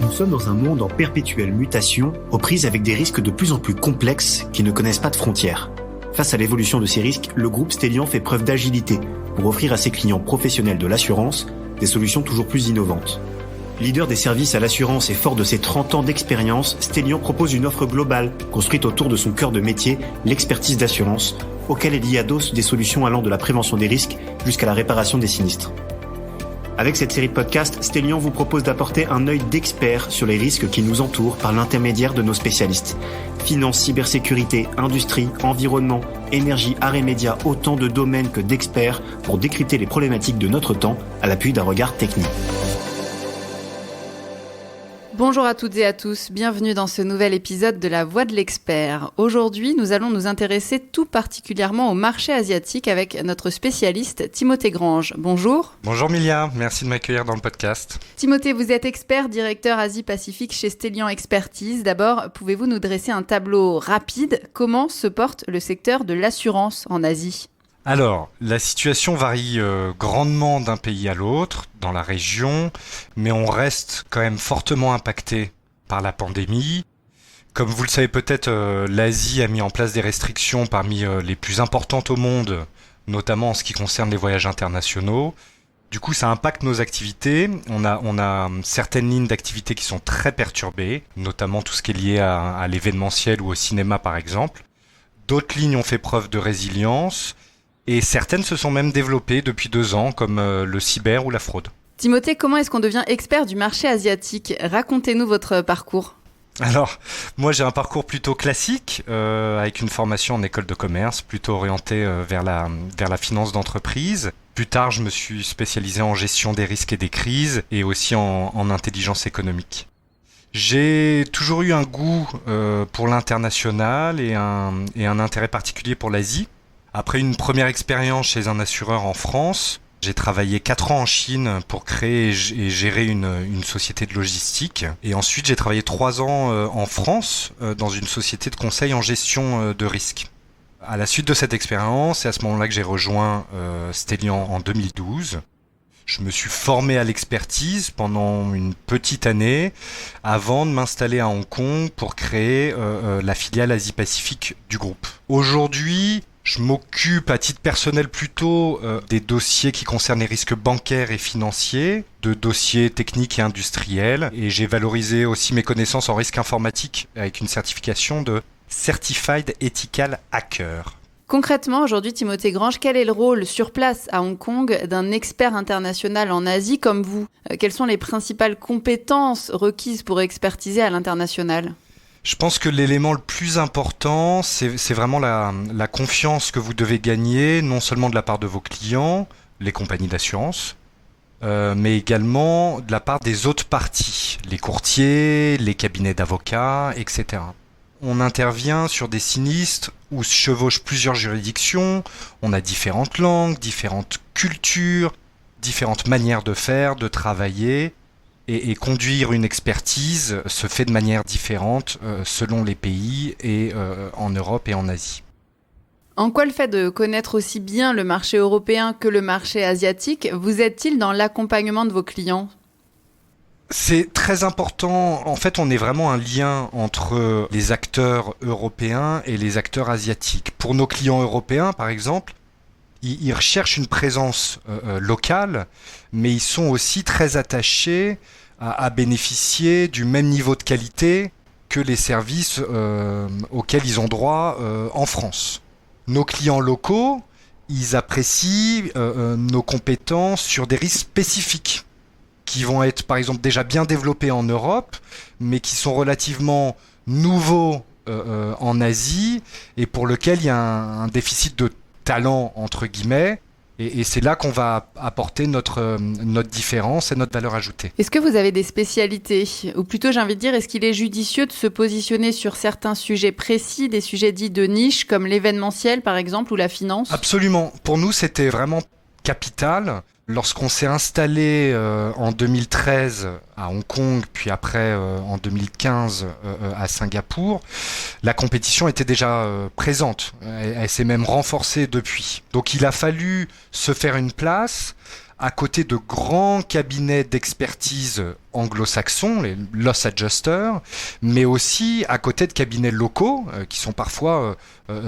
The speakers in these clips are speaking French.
Nous sommes dans un monde en perpétuelle mutation, aux prises avec des risques de plus en plus complexes qui ne connaissent pas de frontières. Face à l'évolution de ces risques, le groupe Stellian fait preuve d'agilité pour offrir à ses clients professionnels de l'assurance des solutions toujours plus innovantes. Leader des services à l'assurance et fort de ses 30 ans d'expérience, Stellian propose une offre globale construite autour de son cœur de métier, l'expertise d'assurance, auquel elle y adosse des solutions allant de la prévention des risques jusqu'à la réparation des sinistres. Avec cette série de podcasts, Stellian vous propose d'apporter un œil d'expert sur les risques qui nous entourent par l'intermédiaire de nos spécialistes. Finance, cybersécurité, industrie, environnement, énergie, arts et médias, autant de domaines que d'experts pour décrypter les problématiques de notre temps à l'appui d'un regard technique. Bonjour à toutes et à tous, bienvenue dans ce nouvel épisode de La Voix de l'expert. Aujourd'hui, nous allons nous intéresser tout particulièrement au marché asiatique avec notre spécialiste Timothée Grange. Bonjour. Bonjour Milia, merci de m'accueillir dans le podcast. Timothée, vous êtes expert, directeur Asie-Pacifique chez Stellian Expertise. D'abord, pouvez-vous nous dresser un tableau rapide? Comment se porte le secteur de l'assurance en Asie ? Alors, la situation varie grandement d'un pays à l'autre, dans la région, mais on reste quand même fortement impacté par la pandémie. Comme vous le savez peut-être, l'Asie a mis en place des restrictions parmi les plus importantes au monde, notamment en ce qui concerne les voyages internationaux. Du coup, ça impacte nos activités. On a certaines lignes d'activité qui sont très perturbées, notamment tout ce qui est lié à l'événementiel ou au cinéma par exemple. D'autres lignes ont fait preuve de résilience. Et certaines se sont même développées depuis 2 ans, comme le cyber ou la fraude. Timothée, comment est-ce qu'on devient expert du marché asiatique ? Racontez-nous votre parcours. Alors, moi j'ai un parcours plutôt classique, avec une formation en école de commerce, plutôt orientée vers la finance d'entreprise. Plus tard, je me suis spécialisé en gestion des risques et des crises, et aussi en intelligence économique. J'ai toujours eu un goût pour l'international et un intérêt particulier pour l'Asie. Après une première expérience chez un assureur en France, j'ai travaillé 4 ans en Chine pour créer et gérer une société de logistique. Et ensuite, j'ai travaillé 3 ans en France dans une société de conseil en gestion de risques. À la suite de cette expérience, c'est à ce moment-là que j'ai rejoint Stellian en 2012. Je me suis formé à l'expertise pendant une petite année avant de m'installer à Hong Kong pour créer la filiale Asie-Pacifique du groupe. Aujourd'hui, je m'occupe à titre personnel plutôt des dossiers qui concernent les risques bancaires et financiers, de dossiers techniques et industriels. Et j'ai valorisé aussi mes connaissances en risque informatique avec une certification de Certified Ethical Hacker. Concrètement, aujourd'hui, Timothée Grange, quel est le rôle sur place à Hong Kong d'un expert international en Asie comme vous ? Quelles sont les principales compétences requises pour expertiser à l'international ? Je pense que l'élément le plus important, c'est vraiment la confiance que vous devez gagner, non seulement de la part de vos clients, les compagnies d'assurance, mais également de la part des autres parties, les courtiers, les cabinets d'avocats, etc. On intervient sur des sinistres où se chevauchent plusieurs juridictions, on a différentes langues, différentes cultures, différentes manières de faire, de travailler. Et conduire une expertise se fait de manière différente selon les pays et en Europe et en Asie. En quoi le fait de connaître aussi bien le marché européen que le marché asiatique vous aide-t-il dans l'accompagnement de vos clients ? C'est très important. En fait, on est vraiment un lien entre les acteurs européens et les acteurs asiatiques. Pour nos clients européens, par exemple, ils recherchent une présence locale, mais ils sont aussi très attachés à bénéficier du même niveau de qualité que les services auxquels ils ont droit en France. Nos clients locaux, ils apprécient nos compétences sur des risques spécifiques qui vont être par exemple déjà bien développés en Europe, mais qui sont relativement nouveaux en Asie et pour lesquels il y a un déficit de talent entre guillemets. Et c'est là qu'on va apporter notre différence et notre valeur ajoutée. Est-ce que vous avez des spécialités ? Ou plutôt, j'ai envie de dire, est-ce qu'il est judicieux de se positionner sur certains sujets précis, des sujets dits de niche, comme l'événementiel par exemple, ou la finance ? Absolument. Pour nous, c'était vraiment capital. Lorsqu'on s'est installé en 2013 à Hong Kong, puis après en 2015 à Singapour, la compétition était déjà présente. Elle s'est même renforcée depuis. Donc il a fallu se faire une place à côté de grands cabinets d'expertise anglo-saxons, les loss adjusters, mais aussi à côté de cabinets locaux qui sont parfois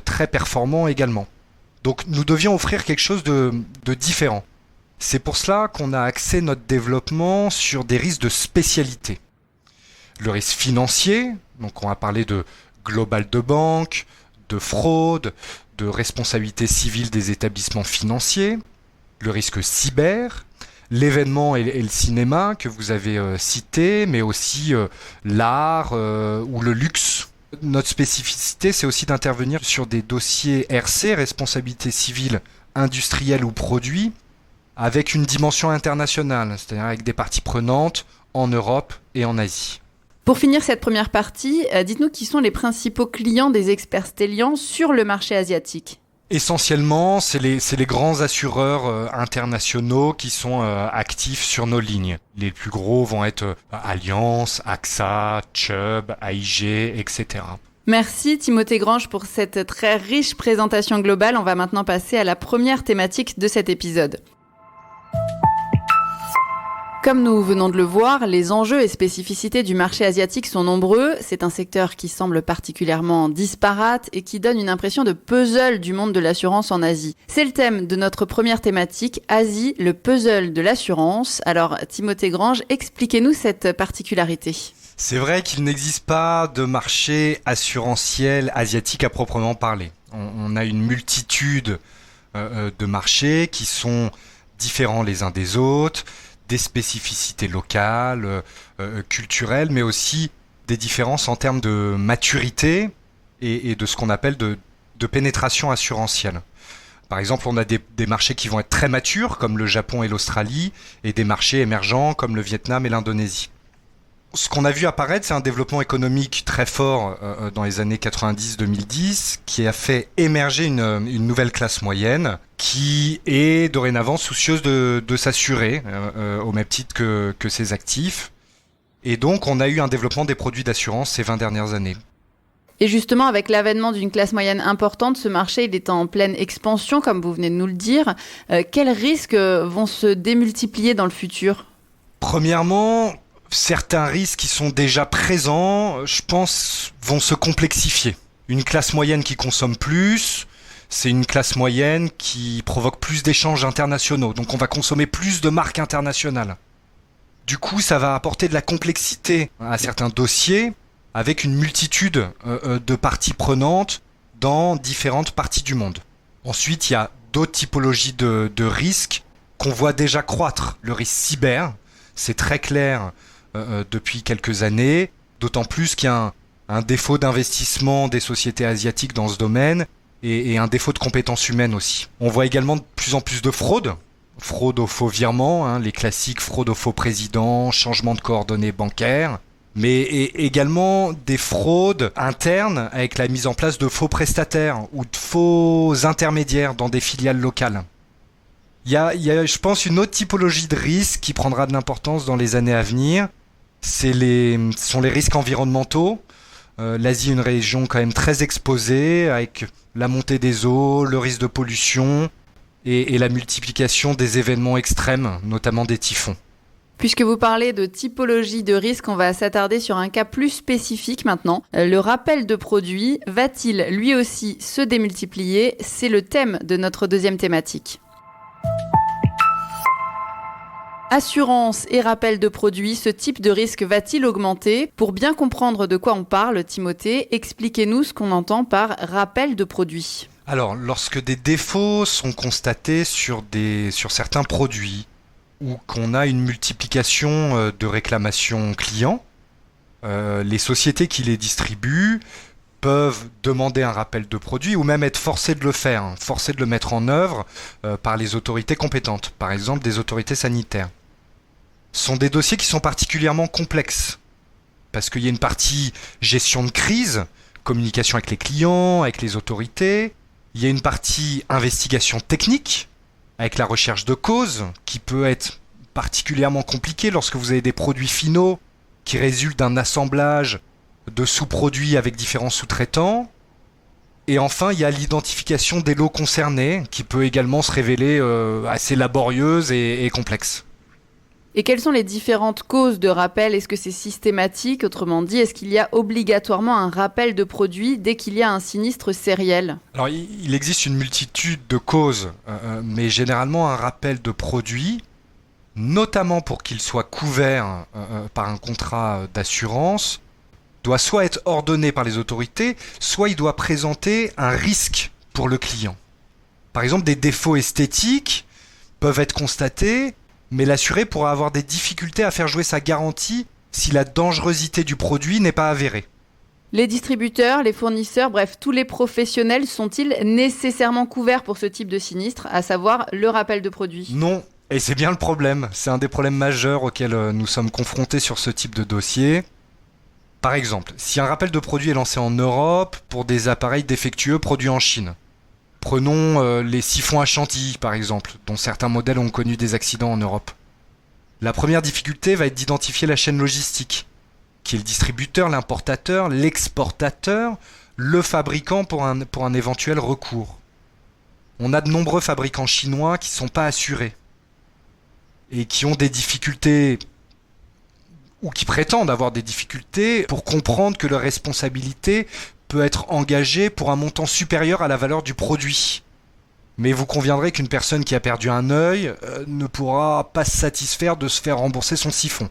très performants également. Donc nous devions offrir quelque chose de différent. C'est pour cela qu'on a axé notre développement sur des risques de spécialité. Le risque financier, donc on va parler de global de banque, de fraude, de responsabilité civile des établissements financiers, le risque cyber, l'événement et le cinéma que vous avez cité, mais aussi l'art ou le luxe. Notre spécificité, c'est aussi d'intervenir sur des dossiers RC, responsabilité civile industrielle ou produit, avec une dimension internationale, c'est-à-dire avec des parties prenantes en Europe et en Asie. Pour finir cette première partie, dites-nous qui sont les principaux clients des experts Stellian sur le marché asiatique. Essentiellement, c'est les grands assureurs internationaux qui sont actifs sur nos lignes. Les plus gros vont être Allianz, AXA, Chubb, AIG, etc. Merci Timothée Grange pour cette très riche présentation globale. On va maintenant passer à la première thématique de cet épisode. Comme nous venons de le voir, les enjeux et spécificités du marché asiatique sont nombreux. C'est un secteur qui semble particulièrement disparate et qui donne une impression de puzzle du monde de l'assurance en Asie. C'est le thème de notre première thématique, Asie, le puzzle de l'assurance. Alors Timothée Grange, expliquez-nous cette particularité. C'est vrai qu'il n'existe pas de marché assurantiel asiatique à proprement parler. On a une multitude de marchés qui sont différents les uns des autres, des spécificités locales, culturelles, mais aussi des différences en termes de maturité et de ce qu'on appelle de pénétration assurantielle. Par exemple, on a des marchés qui vont être très matures, comme le Japon et l'Australie, et des marchés émergents, comme le Vietnam et l'Indonésie. Ce qu'on a vu apparaître, c'est un développement économique très fort dans les années 90-2010 qui a fait émerger une nouvelle classe moyenne qui est dorénavant soucieuse de s'assurer au même titre que ses actifs. Et donc, on a eu un développement des produits d'assurance ces 20 dernières années. Et justement, avec l'avènement d'une classe moyenne importante, ce marché il est en pleine expansion, comme vous venez de nous le dire. Quels risques vont se démultiplier dans le futur ? Premièrement, certains risques qui sont déjà présents, je pense, vont se complexifier. Une classe moyenne qui consomme plus, c'est une classe moyenne qui provoque plus d'échanges internationaux. Donc on va consommer plus de marques internationales. Du coup, ça va apporter de la complexité à certains dossiers avec une multitude de parties prenantes dans différentes parties du monde. Ensuite, il y a d'autres typologies de risques qu'on voit déjà croître. Le risque cyber, c'est très clair depuis quelques années, d'autant plus qu'il y a un défaut d'investissement des sociétés asiatiques dans ce domaine et un défaut de compétences humaines aussi. On voit également de plus en plus de fraude aux faux virements, les classiques fraude aux faux présidents, changement de coordonnées bancaires, mais également des fraudes internes avec la mise en place de faux prestataires ou de faux intermédiaires dans des filiales locales. Il y a, je pense, une autre typologie de risque qui prendra de l'importance dans les années à venir. Ce sont les risques environnementaux. L'Asie est une région quand même très exposée avec la montée des eaux, le risque de pollution et la multiplication des événements extrêmes, notamment des typhons. Puisque vous parlez de typologie de risque, on va s'attarder sur un cas plus spécifique maintenant. Le rappel de produits va-t-il lui aussi se démultiplier ? C'est le thème de notre deuxième thématique. Assurance et rappel de produits, ce type de risque va-t-il augmenter ? Pour bien comprendre de quoi on parle, Timothée, expliquez-nous ce qu'on entend par rappel de produits. Alors, lorsque des défauts sont constatés sur certains produits ou qu'on a une multiplication de réclamations clients, les sociétés qui les distribuent peuvent demander un rappel de produit ou même être forcés de le faire, forcés de le mettre en œuvre par les autorités compétentes, par exemple des autorités sanitaires. Ce sont des dossiers qui sont particulièrement complexes parce qu'il y a une partie gestion de crise, communication avec les clients, avec les autorités. Il y a une partie investigation technique avec la recherche de causes qui peut être particulièrement compliquée lorsque vous avez des produits finaux qui résultent d'un assemblage de sous-produits avec différents sous-traitants. Et enfin, il y a l'identification des lots concernés, qui peut également se révéler assez laborieuse et complexe. Et quelles sont les différentes causes de rappel ? Est-ce que c'est systématique ? Autrement dit, est-ce qu'il y a obligatoirement un rappel de produit dès qu'il y a un sinistre sériel ? Alors, il existe une multitude de causes, mais généralement un rappel de produit, notamment pour qu'il soit couvert par un contrat d'assurance, doit soit être ordonné par les autorités, soit il doit présenter un risque pour le client. Par exemple, des défauts esthétiques peuvent être constatés, mais l'assuré pourra avoir des difficultés à faire jouer sa garantie si la dangerosité du produit n'est pas avérée. Les distributeurs, les fournisseurs, bref, tous les professionnels sont-ils nécessairement couverts pour ce type de sinistre, à savoir le rappel de produit ? Non, et c'est bien le problème. C'est un des problèmes majeurs auxquels nous sommes confrontés sur ce type de dossier. Par exemple, si un rappel de produit est lancé en Europe pour des appareils défectueux produits en Chine, prenons les siphons à chantilly, par exemple, dont certains modèles ont connu des accidents en Europe. La première difficulté va être d'identifier la chaîne logistique, qui est le distributeur, l'importateur, l'exportateur, le fabricant pour un éventuel recours. On a de nombreux fabricants chinois qui ne sont pas assurés et qui ont des difficultés, ou qui prétendent avoir des difficultés, pour comprendre que leur responsabilité peut être engagé pour un montant supérieur à la valeur du produit. Mais vous conviendrez qu'une personne qui a perdu un œil ne pourra pas se satisfaire de se faire rembourser son siphon.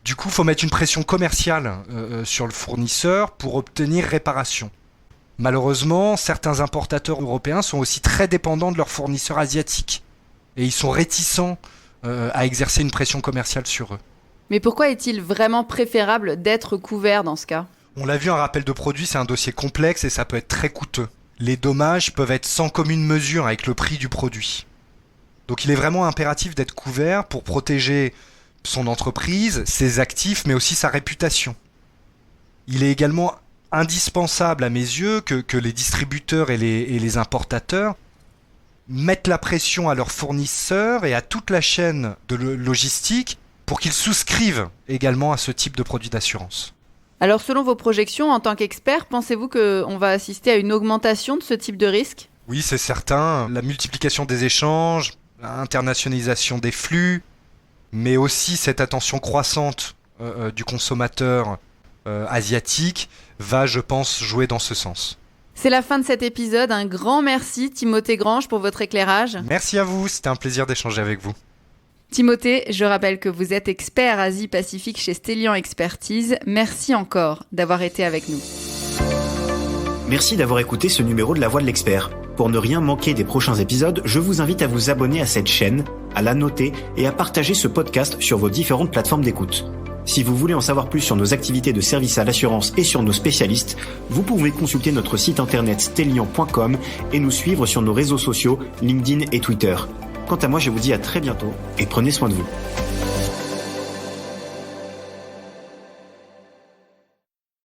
Du coup, il faut mettre une pression commerciale sur le fournisseur pour obtenir réparation. Malheureusement, certains importateurs européens sont aussi très dépendants de leurs fournisseurs asiatiques. Et ils sont réticents à exercer une pression commerciale sur eux. Mais pourquoi est-il vraiment préférable d'être couvert dans ce cas ? On l'a vu, un rappel de produit, c'est un dossier complexe et ça peut être très coûteux. Les dommages peuvent être sans commune mesure avec le prix du produit. Donc il est vraiment impératif d'être couvert pour protéger son entreprise, ses actifs, mais aussi sa réputation. Il est également indispensable à mes yeux que les distributeurs et les importateurs mettent la pression à leurs fournisseurs et à toute la chaîne de logistique pour qu'ils souscrivent également à ce type de produit d'assurance. Alors, selon vos projections, en tant qu'expert, pensez-vous qu'on va assister à une augmentation de ce type de risque ? Oui, c'est certain. La multiplication des échanges, l'internationalisation des flux, mais aussi cette attention croissante du consommateur asiatique va, je pense, jouer dans ce sens. C'est la fin de cet épisode. Un grand merci, Timothée Grange, pour votre éclairage. Merci à vous, c'était un plaisir d'échanger avec vous. Timothée, je rappelle que vous êtes expert Asie-Pacifique chez Stellian Expertise. Merci encore d'avoir été avec nous. Merci d'avoir écouté ce numéro de La Voix de l'Expert. Pour ne rien manquer des prochains épisodes, je vous invite à vous abonner à cette chaîne, à la noter et à partager ce podcast sur vos différentes plateformes d'écoute. Si vous voulez en savoir plus sur nos activités de service à l'assurance et sur nos spécialistes, vous pouvez consulter notre site internet stellian.com et nous suivre sur nos réseaux sociaux, LinkedIn et Twitter. Quant à moi, je vous dis à très bientôt et prenez soin de vous.